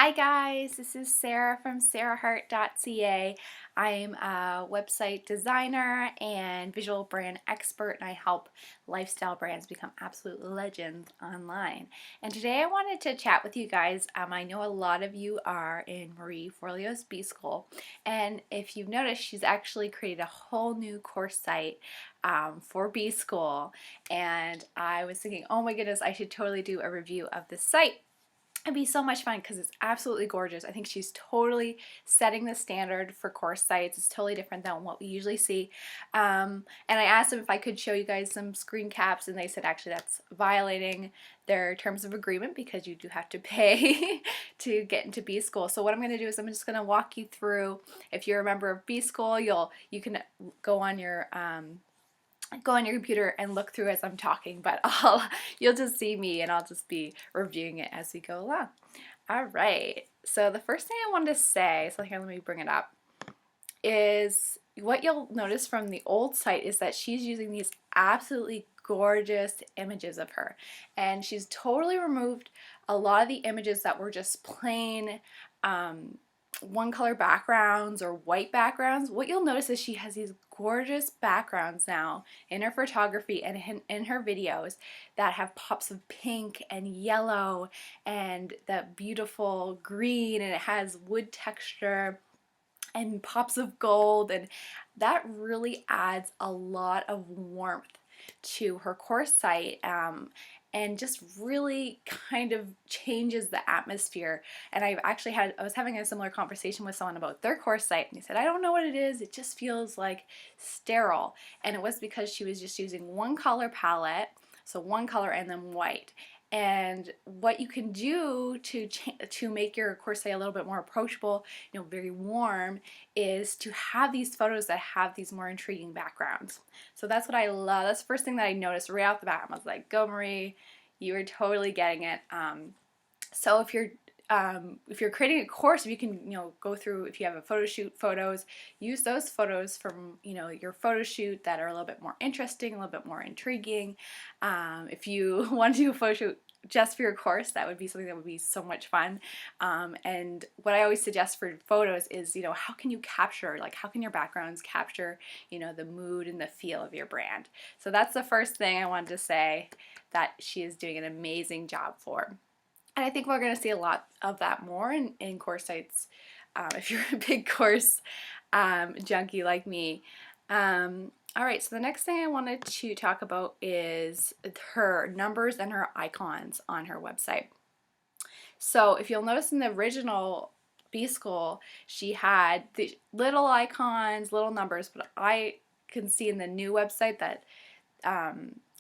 Hi guys, this is Sarah from sarahhart.ca. I'm a website designer and visual brand expert, and I help lifestyle brands become absolute legends online. And today I wanted to chat with you guys. I know a lot of you are in Marie Forleo's Bschool, and if you've noticed, she's actually created a whole new course site for Bschool. And I was thinking, oh my goodness, I should totally do a review of this site. It'd be so much fun because it's absolutely gorgeous. I think she's totally setting the standard for course sites. It's totally different than what we usually see. And I asked them if I could show you guys some screen caps, and they said actually that's violating their terms of agreement because you do have to pay to get into Bschool. So what I'm going to do is I'm just going to walk you through. If you're a member of Bschool, you can go on your computer and look through as I'm talking, but you'll just see me and I'll just be reviewing it as we go along. All right, so the first thing I wanted to say, so here, let me bring it up, is what you'll notice from the old site is that she's using these absolutely gorgeous images of her, and she's totally removed a lot of the images that were just plain one color backgrounds or white backgrounds. What you'll notice is she has these gorgeous backgrounds now in her photography and in her videos that have pops of pink and yellow and that beautiful green, and it has wood texture and pops of gold, and that really adds a lot of warmth to her course site, and just really kind of changes the atmosphere. And I was having a similar conversation with someone about their course site, and he said, I don't know what it is, it just feels like sterile. And it was because she was just using one color palette, so one color and then white. And what you can do to make your course site a little bit more approachable, very warm, is to have these photos that have these more intriguing backgrounds. So that's what I love. That's the first thing that I noticed right off the bat. I was like, go Marie, you are totally getting it. So if you're creating a course, if you can, go through, if you have a photo shoot photos, use those photos from, your photo shoot that are a little bit more interesting, a little bit more intriguing. If you want to do a photo shoot just for your course, that would be something that would be so much fun. And what I always suggest for photos is, how can you capture, how can your backgrounds capture, the mood and the feel of your brand? So that's the first thing I wanted to say that she is doing an amazing job for. And I think we're going to see a lot of that more in course sites, if you're a big course junkie like me. All right, so the next thing I wanted to talk about is her numbers and her icons on her website. So if you'll notice in the original Bschool, she had the little icons, little numbers, but I can see in the new website that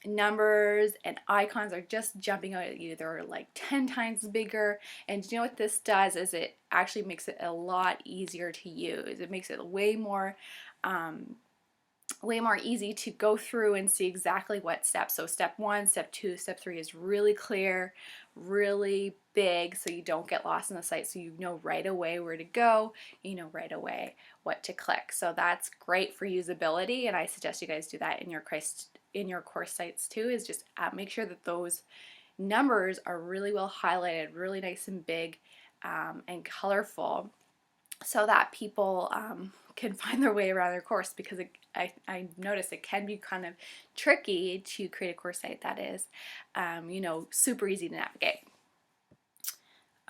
numbers and icons are just jumping out at you. They're like 10 times bigger, and you know what this does is it actually makes it a lot easier to use. It makes it way more easy to go through and see exactly what steps. So step 1, step 2, step 3 is really clear, really big, so you don't get lost in the site, so you know right away where to go, you know right away what to click. So that's great for usability, and I suggest you guys do that in your course sites too, is just make sure that those numbers are really well highlighted, really nice and big, and colorful, so that people can find their way around their course, because I noticed it can be kind of tricky to create a course site that is super easy to navigate.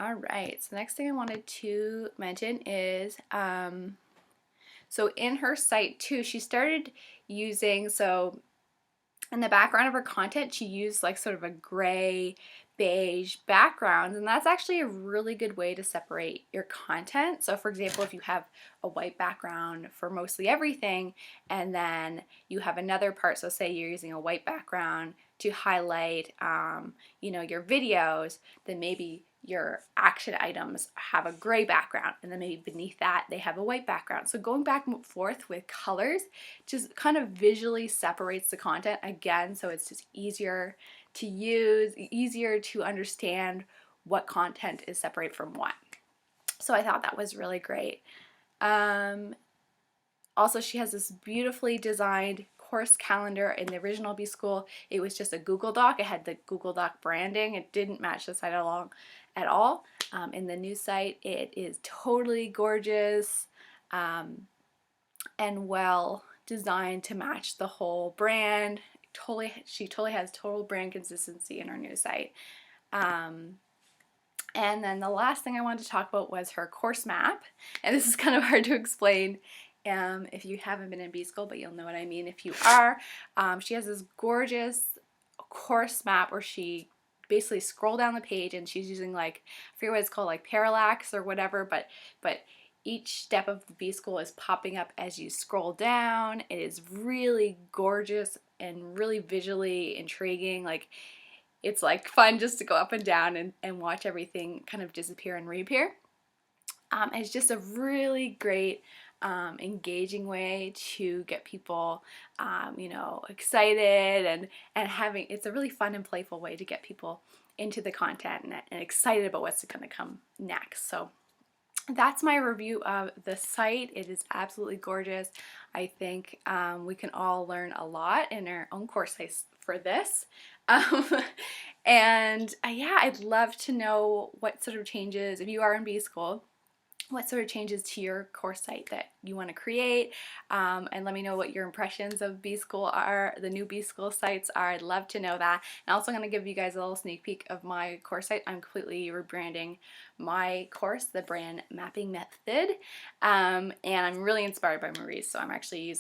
All right, so the next thing I wanted to mention is so in her site too, she started using, so in the background of her content, she used like sort of a gray beige background, and that's actually a really good way to separate your content. So for example, if you have a white background for mostly everything, and then you have another part, so say you're using a white background to highlight your videos, then maybe your action items have a gray background, and then maybe beneath that they have a white background. So going back and forth with colors just kind of visually separates the content again, so it's just easier to use, easier to understand what content is separate from what. So I thought that was really great. Also, she has this beautifully designed course calendar. In the original Bschool, it was just a Google Doc. It had the Google Doc branding. It didn't match the site at all. at all. In the new site, it is totally gorgeous and well designed to match the whole brand. She totally has total brand consistency in her new site. And then the last thing I wanted to talk about was her course map. And this is kind of hard to explain if you haven't been in Bschool, but you'll know what I mean if you are. She has this gorgeous course map where she basically scroll down the page, and she's using, like, I forget what it's called, like parallax or whatever, but each step of the Bschool is popping up as you scroll down. It is really gorgeous and really visually intriguing. Like, it's like fun just to go up and down and watch everything kind of disappear and reappear. It's just a really great engaging way to get people excited and having, it's a really fun and playful way to get people into the content and excited about what's going to come next. So that's my review of the site. It is absolutely gorgeous. I think we can all learn a lot in our own course sites for this. And yeah, I'd love to know what sort of changes, if you are in Bschool, what sort of changes to your course site that you want to create, and let me know what your impressions of Bschool are, the new Bschool sites are. I'd love to know that. And also, I'm going to give you guys a little sneak peek of my course site. I'm completely rebranding my course, the Brand Mapping Method, and I'm really inspired by Marie's, so I'm actually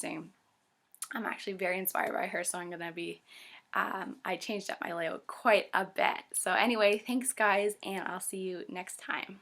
very inspired by her, so I'm going to be I changed up my layout quite a bit. So anyway, thanks guys, and I'll see you next time.